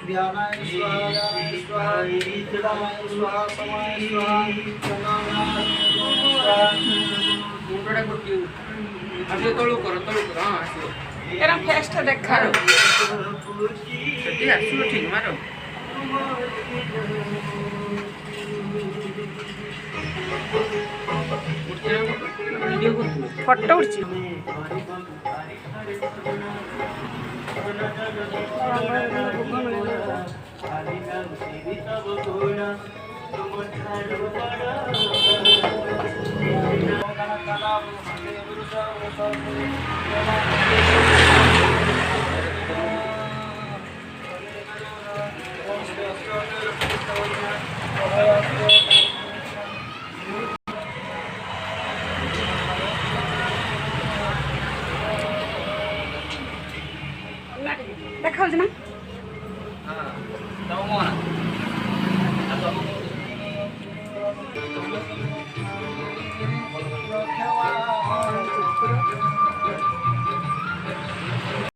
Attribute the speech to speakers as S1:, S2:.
S1: ध्यानाय स्वाहा ध्यानाय स्वाहा ध्यानाय स्वाहा समाय स्वाहा चंद्रनाथ स्वाहा मुंडड़ा कुटी आगे तळू कर हां आसो
S2: एरा फेस्ट देखा
S1: सेठी आसो ठीक मारो वीडियो कर
S2: फोटो उठी
S1: Thank you.